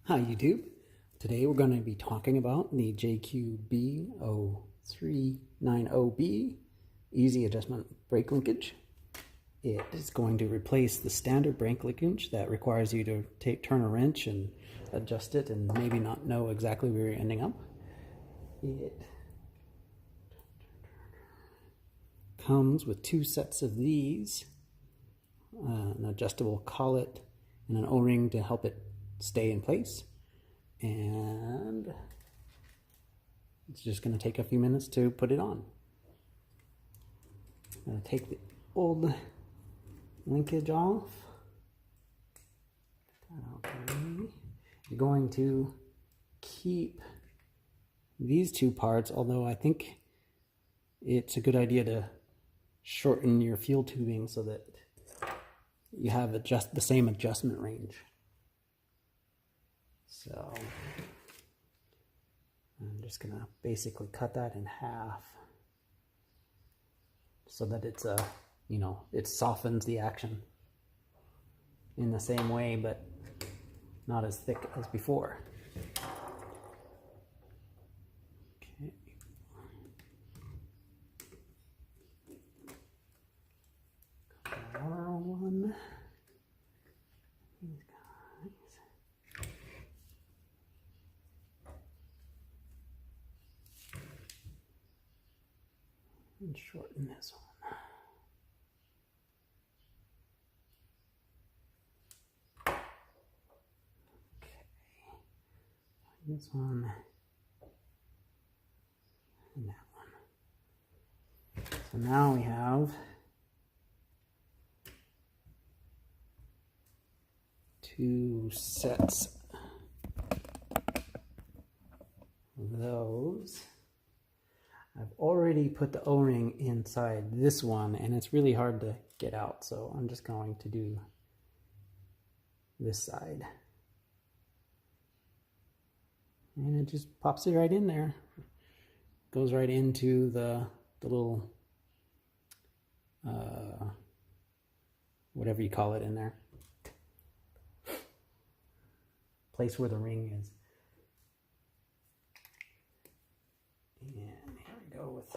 Hi YouTube. Today we're going to be talking about the JQB0390B Easy Adjustment Brake Linkage. It is going to replace the standard brake linkage that requires you to turn a wrench and adjust it and maybe not know exactly where you're ending up. It comes with two sets of these, an adjustable collet and an O-ring to help it stay in place, and it's just going to take a few minutes to put it on. I'm going to take the old linkage off. You're going to keep these two parts, although I think it's a good idea to shorten your fuel tubing so that you have the same adjustment range. So I'm just gonna basically cut that in half so that it's it softens the action in the same way, but not as thick as before. Okay. Another one. These guys. And shorten this one. Okay. This one and that one. So now we have two sets of those. I've already put the O-ring inside this one and it's really hard to get out, so I'm just going to do this side. And it just pops it right in there. Goes right into the little, whatever you call it in there. Place where the ring is. And here we go with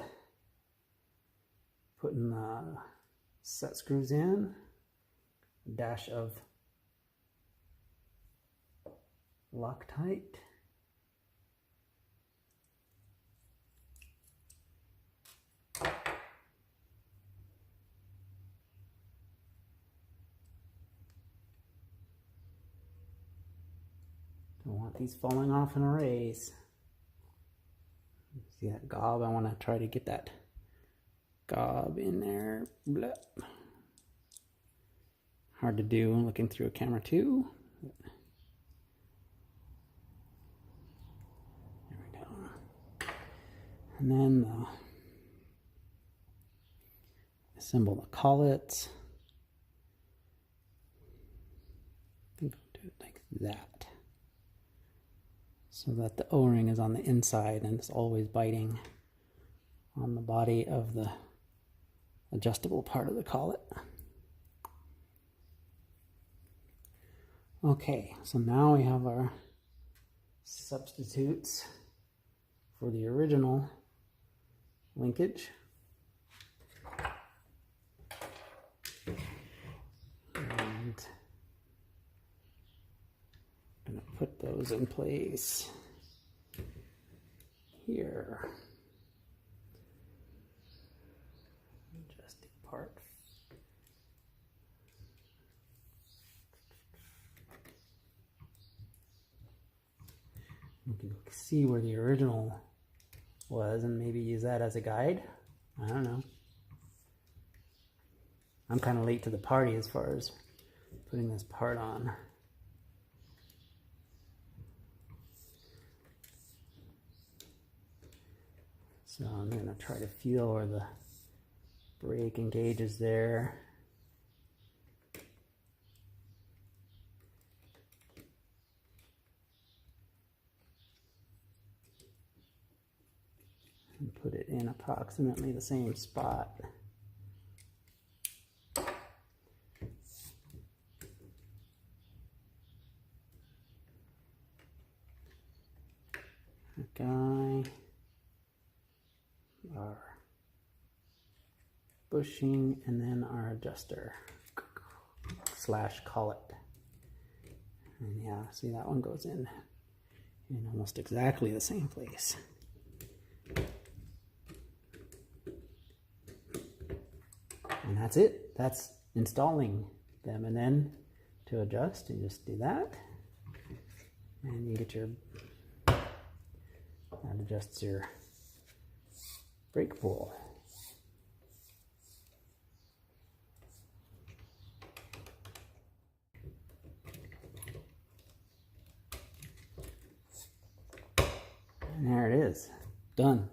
putting the set screws in, a dash of Loctite. Don't want these falling off in a race. See that gob? I want to try to get that gob in there. Blah. Hard to do looking through a camera too. There we go. And then assemble the collets. I think I'll do it like that, so that the O-ring is on the inside and it's always biting on the body of the adjustable part of the collet. Okay, so now we have our substitutes for the original linkage. And I'm going to put those in place here. Adjusting part. You can see where the original was and maybe use that as a guide. I don't know. I'm kind of late to the party as far as putting this part on. So I'm going to try to feel where the brake engage is there. And put it in approximately the same spot. guy, our bushing, and then our adjuster / collet. And yeah, see, that one goes in almost exactly the same place. And that's it. That's installing them. And then to adjust, you just do that. And you get your, that adjusts your brake pull. And there it is, done.